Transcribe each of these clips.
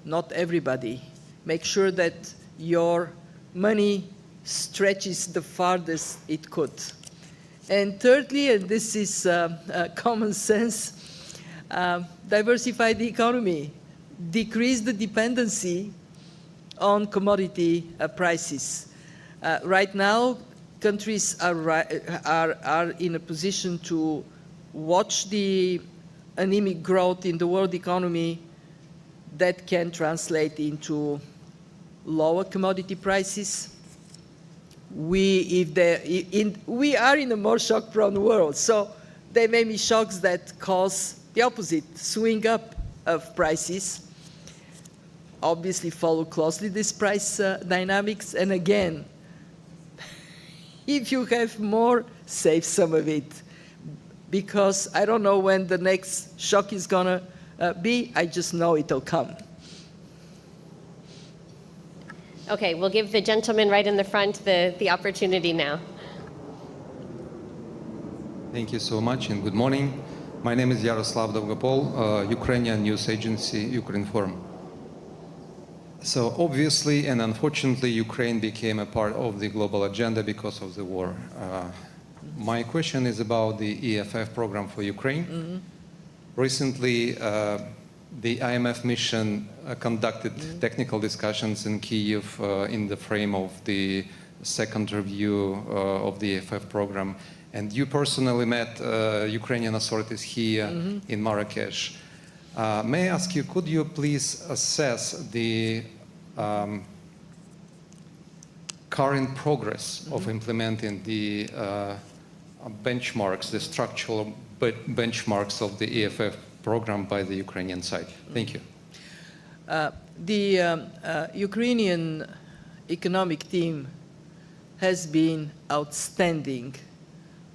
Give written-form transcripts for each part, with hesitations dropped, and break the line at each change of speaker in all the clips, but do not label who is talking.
not everybody. Make sure that your money stretches the farthest it could. And thirdly, and this is common sense, diversify the economy, decrease the dependency on commodity prices. Right now, countries are in a position to watch the anemic growth in the world economy that can translate into lower commodity prices. We are in a more shock-prone world, so there may be shocks that cause the opposite, swing up of prices. Obviously follow closely this price dynamics, and again, if you have more, save some of it, because I don't know when the next shock is gonna be, I just know it'll come.
Okay, we'll give the gentleman right in the front the opportunity now.
Thank you so much and good morning. My name is Yaroslav Dolgopol, Ukrainian news agency, Ukrinform. So obviously and unfortunately, Ukraine became a part of the global agenda because of the war. My question is about the EFF program for Ukraine. Mm-hmm. Recently, the IMF mission conducted technical discussions in Kyiv in the frame of the second review of the EFF program. And you personally met Ukrainian authorities here in Marrakesh. May I ask you, could you please assess the current progress of implementing the benchmarks, the structural benchmarks of the EFF program by the Ukrainian side? Thank you.
The Ukrainian economic team has been outstanding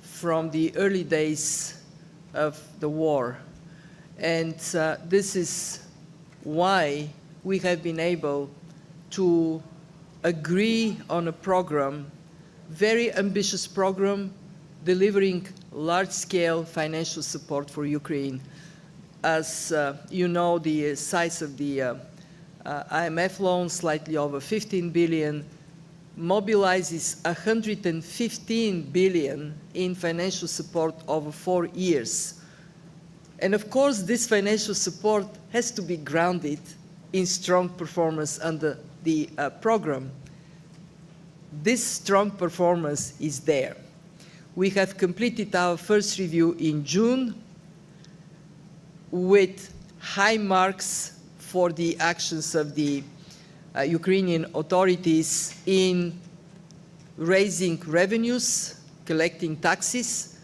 from the early days of the war. And this is why we have been able to agree on a program, very ambitious program, delivering large-scale financial support for Ukraine. As you know, the size of the IMF loan, slightly over 15 billion, mobilizes 115 billion in financial support over 4 years. And of course, this financial support has to be grounded in strong performance under the program. This strong performance is there. We have completed our first review in June with high marks for the actions of the Ukrainian authorities in raising revenues, collecting taxes.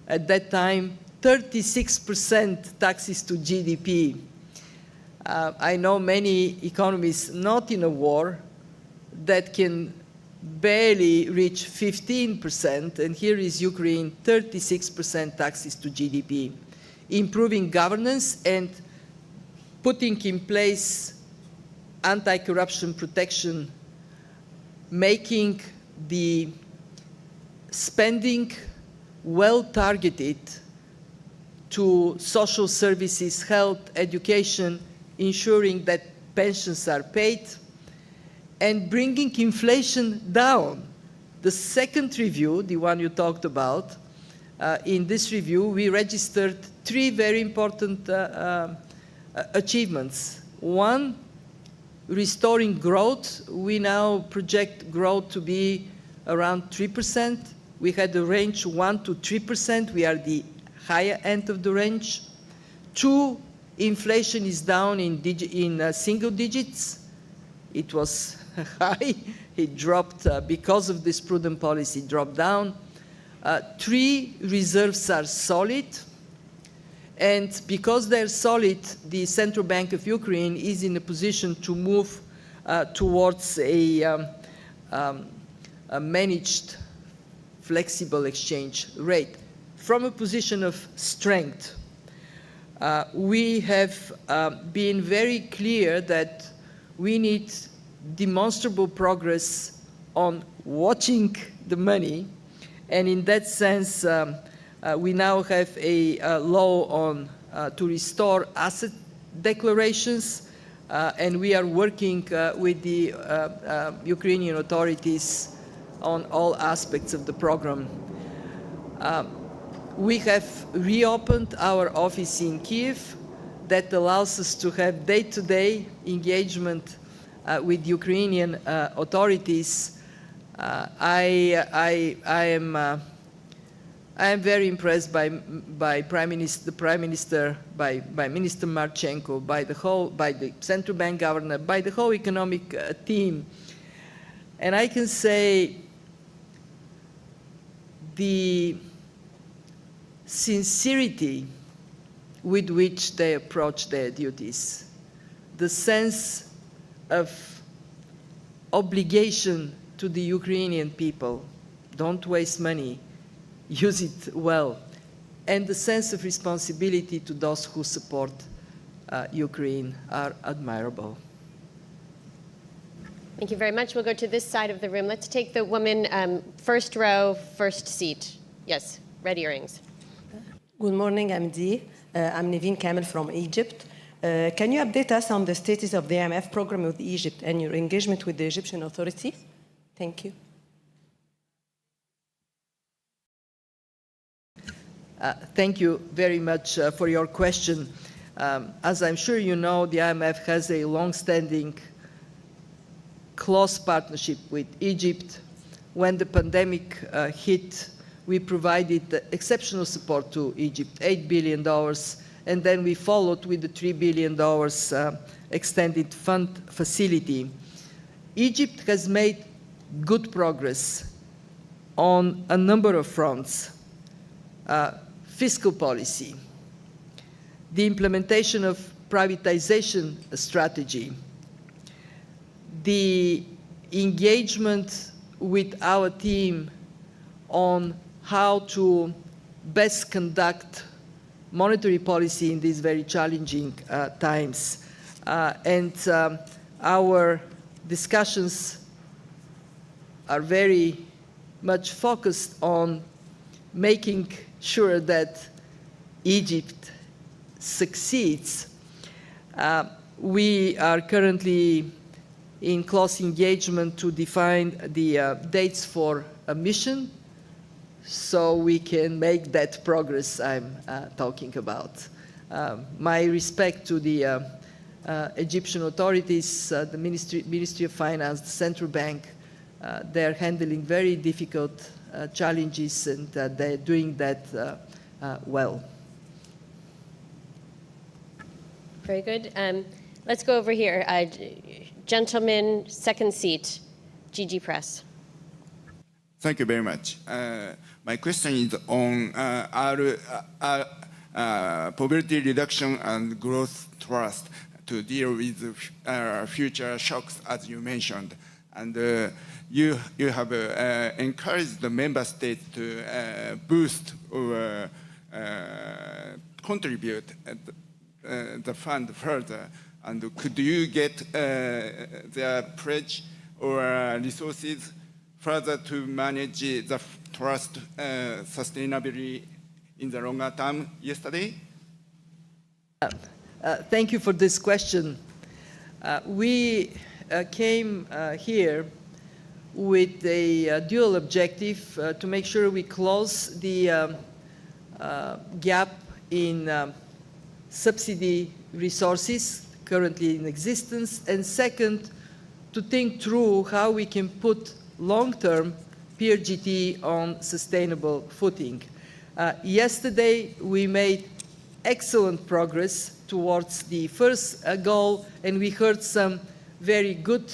At that time, 36% taxes to GDP. I know many economies not in a war that can barely reach 15%, and here is Ukraine, 36% taxes to GDP. Improving governance and putting in place anti-corruption protection, making the spending well-targeted to social services, health, education, ensuring that pensions are paid, and bringing inflation down. The second review, the one you talked about, in this review, we registered 3 very important achievements. One, restoring growth. We now project growth to be around 3%. We had a range 1 to 3%. We are the higher end of the range. 2, inflation is down in single digits. It was high. It dropped because of this prudent policy, dropped down. 3, reserves are solid. And because they're solid, the Central Bank of Ukraine is in a position to move towards a managed flexible exchange rate. From a position of strength, we have been very clear that we need demonstrable progress on watching the money, and in that sense, we now have a law on to restore asset declarations. and we are working with the Ukrainian authorities on all aspects of the program. We have reopened our office in Kiev. That allows us to have day-to-day engagement with Ukrainian authorities. I am very impressed by Minister Marchenko, by the central bank governor, by the whole economic team, and I can say the sincerity with which they approach their duties, the sense of obligation to the Ukrainian people, don't waste money, use it well, and the sense of responsibility to those who support Ukraine are admirable.
Thank you very much. We'll go to this side of the room. Let's take the woman first row, first seat. Yes, red earrings.
Good morning, MD. I'm Niveen Kamel from Egypt. Can you update us on the status of the IMF program with Egypt and your engagement with the Egyptian authority? Thank you.
Thank you very much for your question. As I'm sure you know, the IMF has a long-standing close partnership with Egypt. When the pandemic hit, we provided exceptional support to Egypt, $8 billion, and then we followed with the $3 billion extended fund facility. Egypt has made good progress on a number of fronts. Fiscal policy, the implementation of privatization strategy, the engagement with our team on how to best conduct monetary policy in these very challenging times. Our discussions are very much focused on making sure that Egypt succeeds. We are currently in close engagement to define the dates for a mission so we can make that progress I'm talking about. My respect to the Egyptian authorities, the Ministry of Finance, the central bank. They're handling very difficult challenges, and they're doing that well.
Very good. Let's go over here. Gentleman, second seat, GG Press.
Thank you very much. My question is on poverty reduction and growth trust to deal with future shocks, as you mentioned. And you have encouraged the member states to boost or contribute the fund further. And could you get their pledge or resources further to manage the trust sustainably in the longer term yesterday?
Thank you for this question. We came here with a dual objective to make sure we close the gap in subsidy resources currently in existence, and second, to think through how we can put long-term PRGT on sustainable footing. Yesterday, we made excellent progress towards the first goal, and we heard some very good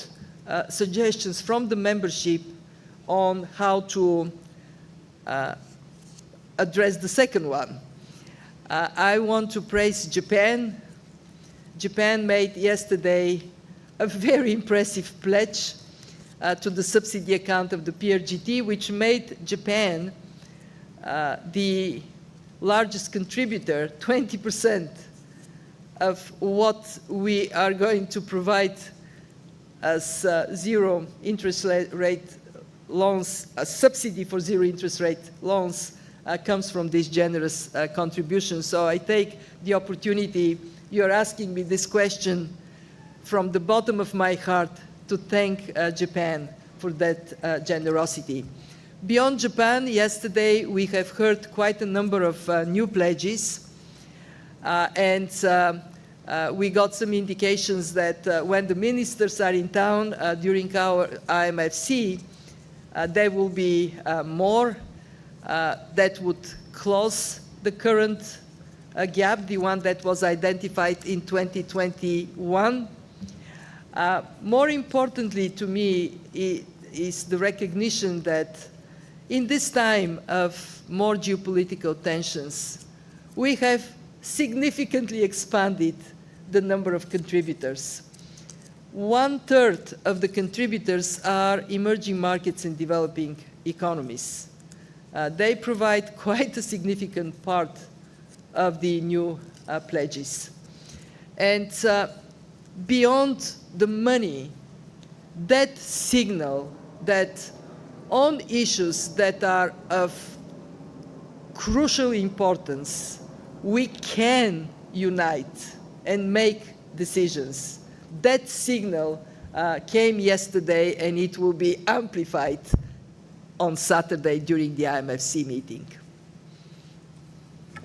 suggestions from the membership on how to address the second one. I want to praise Japan. Japan made yesterday a very impressive pledge to the subsidy account of the PRGT, which made Japan the largest contributor, 20% of what we are going to provide as zero interest rate loans, a subsidy for zero interest rate loans comes from this generous contribution. So I take the opportunity, you're asking me this question, from the bottom of my heart to thank Japan for that generosity. Beyond Japan, yesterday we have heard quite a number of new pledges, and we got some indications that when the ministers are in town during our IMFC, there will be more that would close the current gap, the one that was identified in 2021. More importantly to me is the recognition that in this time of more geopolitical tensions, we have significantly expanded the number of contributors. 1/3 of the contributors are emerging markets and developing economies. They provide quite a significant part of the new pledges. And beyond the money, that signal that on issues that are of crucial importance, we can unite and make decisions. That signal came yesterday, and it will be amplified on Saturday during the IMFC meeting.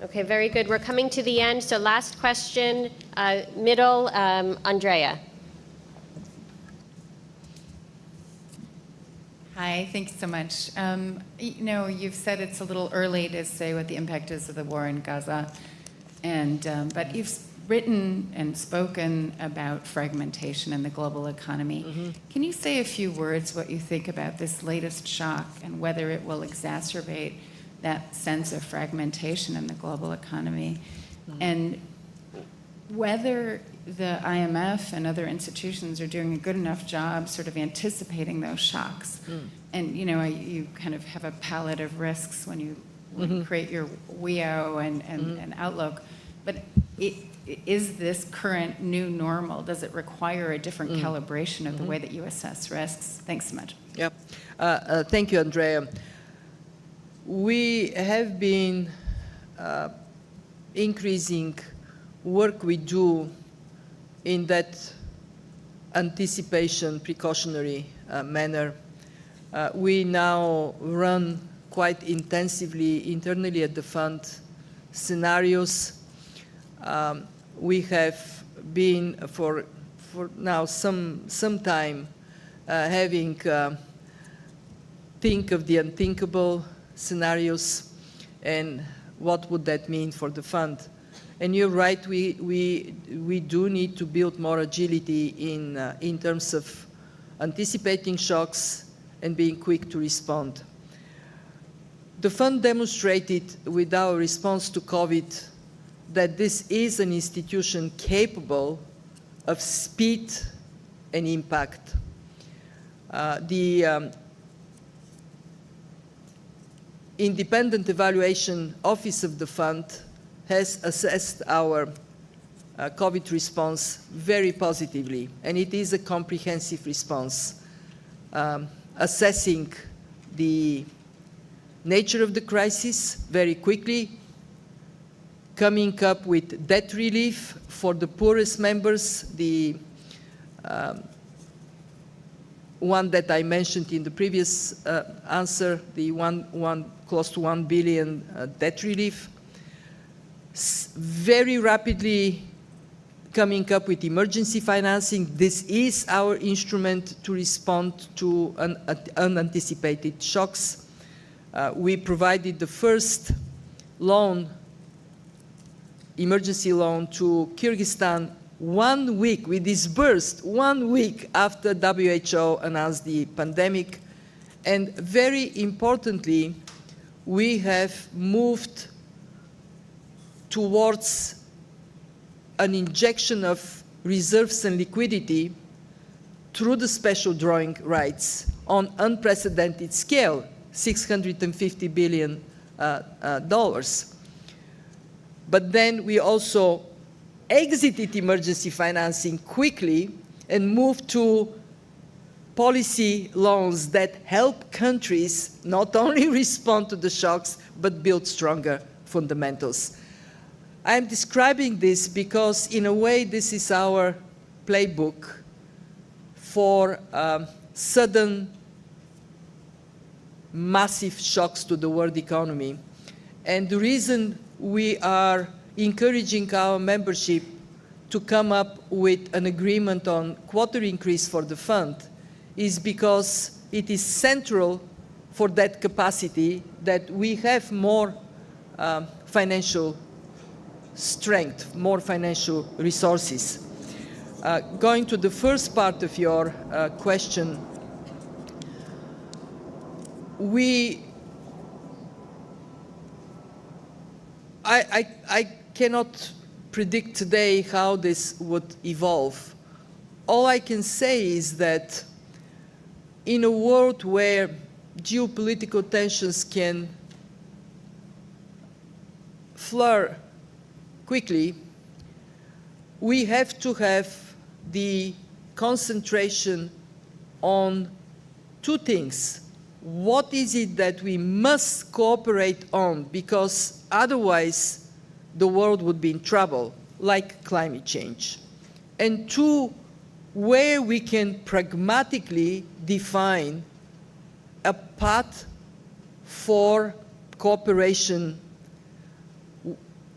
Okay, very good. We're coming to the end. So last question, middle, Andrea.
Hi, thanks so much. You know, you've said it's a little early to say what the impact is of the war in Gaza, and but you've written and spoken about fragmentation in the global economy. Mm-hmm. Can you say a few words what you think about this latest shock and whether it will exacerbate that sense of fragmentation in the global economy, and whether the IMF and other institutions are doing a good enough job sort of anticipating those shocks? And you know, you kind of have a palette of risks when you create your WEO and outlook, but is this current new normal, does it require a different calibration of the way that you assess risks? Thanks so much.
Yep. Thank you, Andrea. We have been increasing work we do in that anticipation, precautionary manner. We now run quite intensively internally at the fund scenarios. We have been for now some time having think of the unthinkable scenarios and what would that mean for the fund. And you're right, we do need to build more agility in terms of anticipating shocks and being quick to respond. The fund demonstrated with our response to COVID that this is an institution capable of speed and impact. The Independent Evaluation Office of the Fund has assessed our COVID response very positively, and it is a comprehensive response, assessing the nature of the crisis very quickly, coming up with debt relief for the poorest members, the one that I mentioned in the previous answer, the close to 1 billion debt relief, very rapidly coming up with emergency financing. This is our instrument to respond to unanticipated shocks. We provided the first loan, emergency loan to Kyrgyzstan 1 week. We disbursed 1 week after WHO announced the pandemic. And very importantly, we have moved towards an injection of reserves and liquidity through the special drawing rights on unprecedented scale, $650 billion. But then we also exited emergency financing quickly and moved to policy loans that help countries not only respond to the shocks, but build stronger fundamentals. I'm describing this because, in a way, this is our playbook for sudden massive shocks to the world economy. And the reason we are encouraging our membership to come up with an agreement on quota increase for the fund is because it is central for that capacity that we have more financial strength, more financial resources. Going to the first part of your question, I cannot predict today how this would evolve. All I can say is that in a world where geopolitical tensions can flare quickly, we have to have the concentration on two things. What is it that we must cooperate on, because otherwise the world would be in trouble, like climate change? And two, where we can pragmatically define a path for cooperation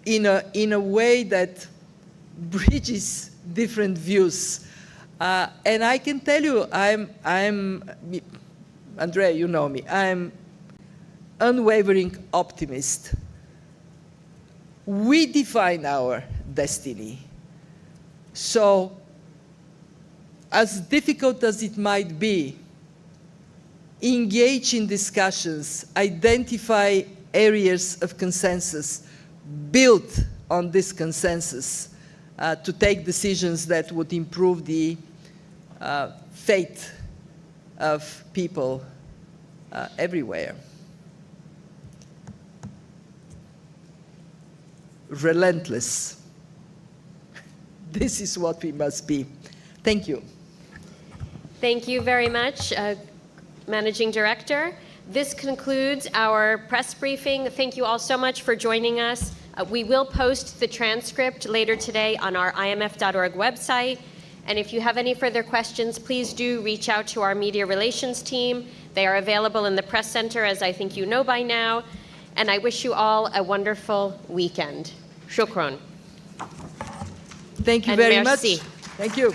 in a way that bridges different views. And I can tell you, Andrea, you know me, I'm unwavering optimist. We define our destiny. So, as difficult as it might be, engage in discussions, identify areas of consensus, build on this consensus to take decisions that would improve the fate of people everywhere. Relentless. This is what we must be. Thank you.
Thank you very much, Managing Director. This concludes our press briefing. Thank you all so much for joining us. We will post the transcript later today on our imf.org website. And if you have any further questions, please do reach out to our media relations team. They are available in the press center, as I think you know by now. And I wish you all a wonderful weekend. Shukran.
Thank you
And
very
merci.
much. Thank you.